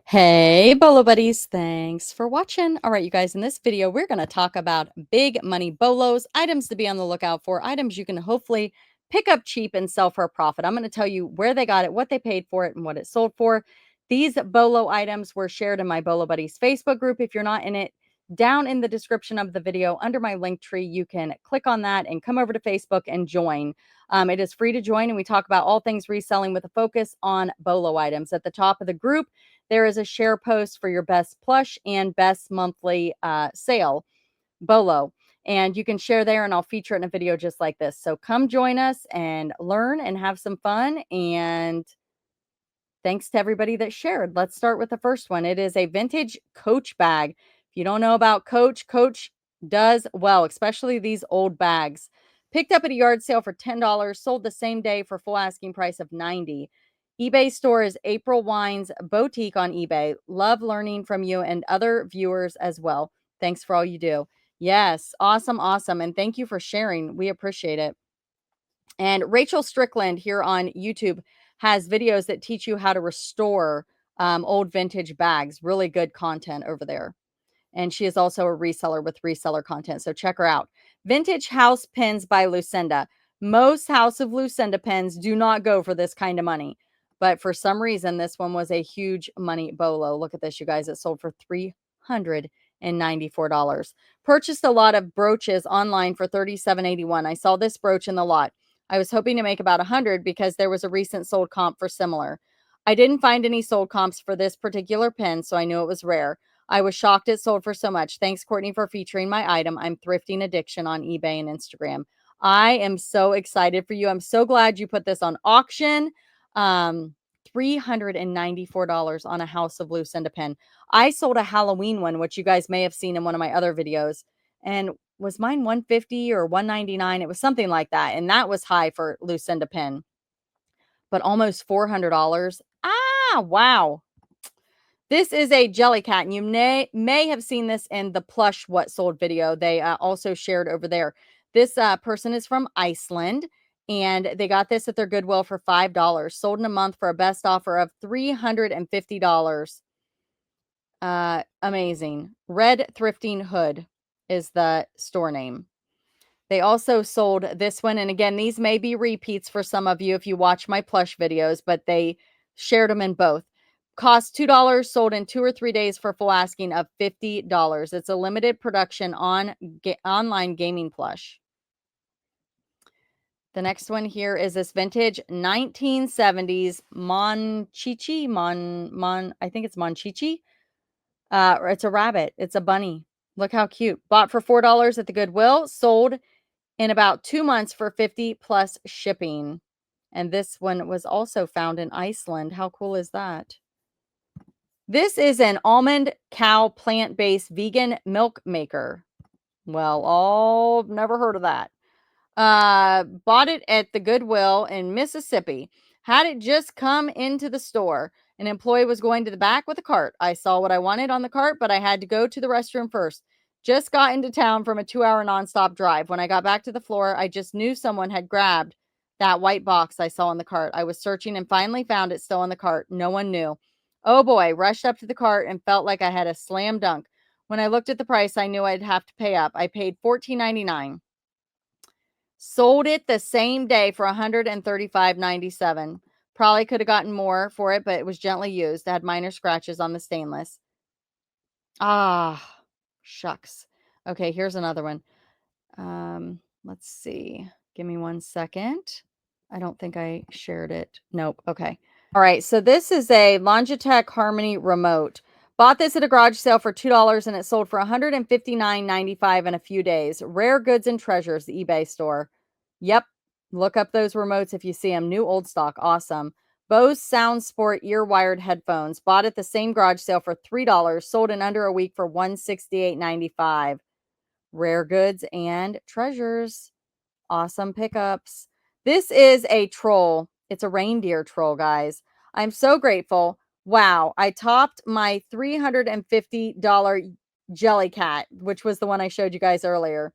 Hey, Bolo Buddies. Thanks for watching. All right, you guys, in this video, we're going to talk about big money bolos, items to be on the lookout for, items you can hopefully pick up cheap and sell for a profit. I'm going to tell you where they got it, what they paid for it, and what it sold for. These bolo items were shared in my Bolo Buddies Facebook group. If you're not in it, down in the description of the video under my link tree, you can click on that and come over to Facebook and join. It is free to join, and we talk about all things reselling with a focus on bolo items. At the top of the group, there is a share post for your best plush and best monthly sale, Bolo. And you can share there, and I'll feature it in a video just like this. So come join us and learn and have some fun. And thanks to everybody that shared. Let's start with the first one. It is a vintage Coach bag. If you don't know about Coach, Coach does well, especially these old bags. Picked up at a yard sale for $10, sold the same day for full asking price of $90. eBay store is April Wines Boutique on eBay. Love learning from you and other viewers as well. Thanks for all you do. Yes, awesome, awesome. And thank you for sharing. We appreciate it. And Rachel Strickland here on YouTube has videos that teach you how to restore old vintage bags. Really good content over there. And she is also a reseller with reseller content. So check her out. Vintage House Pins by Lucinda. Most House of Lucinda pins do not go for this kind of money. But for some reason, this one was a huge money bolo. Look at this, you guys. It sold for $394. Purchased a lot of brooches online for $37.81. I saw this brooch in the lot. I was hoping to make about 100 because there was a recent sold comp for similar. I didn't find any sold comps for this particular pin, so I knew it was rare. I was shocked it sold for so much. Thanks, Courtney, for featuring my item. I'm thrifting addiction on eBay and Instagram. I am so excited for you. I'm so glad you put this on auction. $394 on a House of Lucinda pen. I sold a Halloween one, which you guys may have seen in one of my other videos. And was mine 150 or 199? It was something like that. And that was high for Lucinda pen. But almost $400. Ah, wow. This is a Jellycat, and you may have seen this in the plush what sold video. They also shared over there. This person is from Iceland, and they got this at their Goodwill for $5. Sold in a month for a best offer of $350. Amazing. Red Thrifting Hood is the store name. They also sold this one, and again, these may be repeats for some of you if you watch my plush videos, but they shared them in both. Cost $2, sold in 2 or 3 days for full asking of $50. It's a limited production online gaming plush. The next one here is this vintage 1970s Monchichi. I think it's Monchichi. It's a rabbit. It's a bunny. Look how cute. Bought for $4 at the Goodwill, sold in about 2 months for 50 plus shipping. And this one was also found in Iceland. How cool is that? This is an almond cow plant-based vegan milk maker. Well, never heard of that. Bought it at the Goodwill in Mississippi. Had it just come into the store. An employee was going to the back with a cart. I saw what I wanted on the cart, but I had to go to the restroom first. Just got into town from a 2-hour nonstop drive. When I got back to the floor, I just knew someone had grabbed that white box I saw in the cart. I was searching and finally found it still in the cart. No one knew. Oh boy, rushed up to the cart and felt like I had a slam dunk. When I looked at the price, I knew I'd have to pay up. I paid $14.99. Sold it the same day for $135.97. Probably could have gotten more for it, but it was gently used. It had minor scratches on the stainless. Ah, shucks. Okay, here's another one. Let's see. Give me 1 second. I don't think I shared it. Nope. Okay. All right. So this is a Logitech Harmony remote. Bought this at a garage sale for $2 and it sold for $159.95 in a few days. Rare Goods and Treasures, the eBay store. Yep. Look up those remotes if you see them. New old stock. Awesome. Bose Sound Sport ear wired headphones. Bought at the same garage sale for $3. Sold in under a week for $168.95. Rare Goods and Treasures. Awesome pickups. This is a troll. It's a reindeer troll, guys. I'm so grateful. Wow. I topped my $350 Jellycat, which was the one I showed you guys earlier.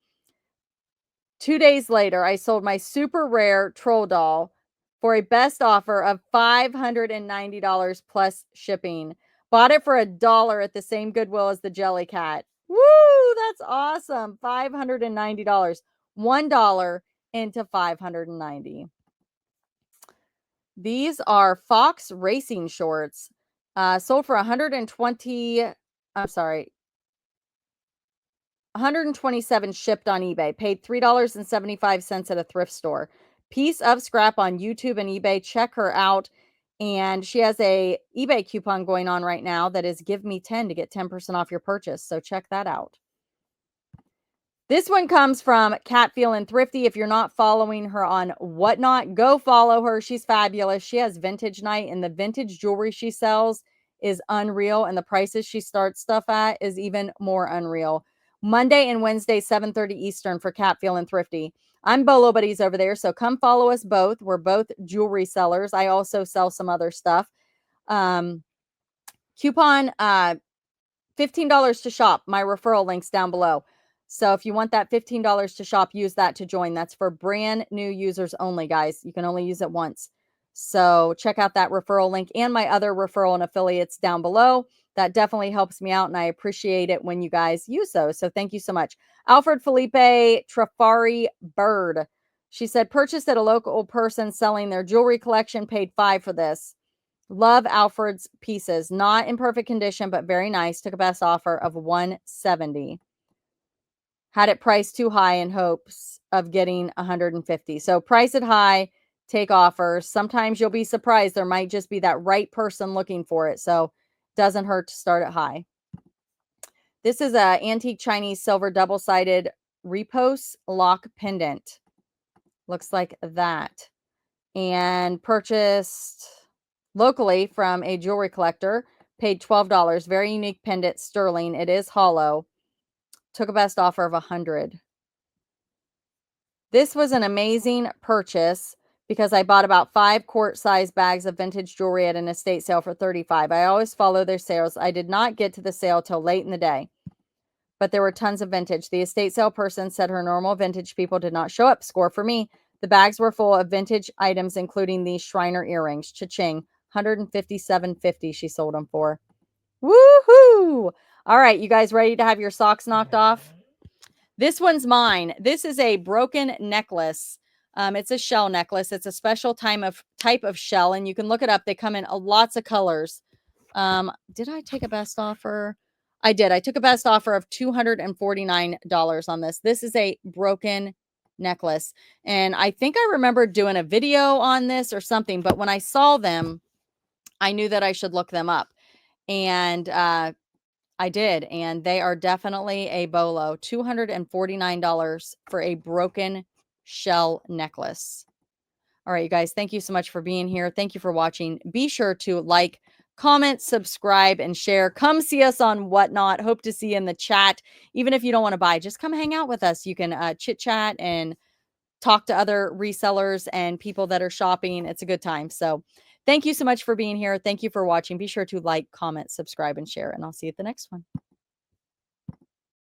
2 days later, I sold my super rare troll doll for a best offer of $590 plus shipping. Bought it for $1 at the same Goodwill as the Jellycat. Woo! That's awesome. $590. $1 into $590. These are Fox racing shorts. Sold for 120. I'm sorry. 127 shipped on eBay. Paid $3.75 at a thrift store. Piece of scrap on YouTube and eBay. Check her out. And she has a eBay coupon going on right now that is give me 10 to get 10% off your purchase. So check that out. This one comes from Cat Feelin' Thrifty. If you're not following her on Whatnot, go follow her. She's fabulous. She has vintage night, and the vintage jewelry she sells is unreal. And the prices she starts stuff at is even more unreal. Monday and Wednesday, 7:30 Eastern for Cat Feelin' Thrifty. I'm Bolo Buddies over there, so come follow us both. We're both jewelry sellers. I also sell some other stuff. Coupon $15 to shop. My referral link's down below. So if you want that $15 to shop, use that to join. That's for brand new users only, guys. You can only use it once. So check out that referral link and my other referral and affiliates down below. That definitely helps me out, and I appreciate it when you guys use those. So thank you so much. Alfred Felipe Trafari Bird. She said, purchased at a local person selling their jewelry collection, paid $5 for this. Love Alfred's pieces. Not in perfect condition, but very nice. Took a best offer of $170. Had it priced too high in hopes of getting $150. So price it high, take offers. Sometimes you'll be surprised. There might just be that right person looking for it. So doesn't hurt to start it high. This is a antique Chinese silver double-sided repose lock pendant. Looks like that. And purchased locally from a jewelry collector. Paid $12. Very unique pendant, sterling. It is hollow. Took a best offer of $100. This was an amazing purchase because I bought about 5 quart-sized bags of vintage jewelry at an estate sale for $35. I always follow their sales. I did not get to the sale till late in the day, but there were tons of vintage. The estate sale person said her normal vintage people did not show up. Score for me. The bags were full of vintage items, including these Shriner earrings. Cha-ching. $157.50 she sold them for. Woohoo! All right, you guys ready to have your socks knocked off? This one's mine. This is a broken necklace. It's a shell necklace. It's a special type of shell, and you can look it up. They come in lots of colors. Did I take a best offer? I did. I took a best offer of $249 on this. This is a broken necklace, and I think I remember doing a video on this or something, but when I saw them, I knew that I should look them up. And I did, and they are definitely a bolo. $249 for a broken shell necklace. All right, you guys, thank you so much for being here. Thank you for watching. Be sure to like, comment, subscribe, and share. Come see us on Whatnot. Hope to see you in the chat. Even if you don't want to buy, just come hang out with us. You can chit-chat and talk to other resellers and people that are shopping. It's a good time. So thank you so much for being here. Thank you for watching. Be sure to like, comment, subscribe, and share, and I'll see you at the next one.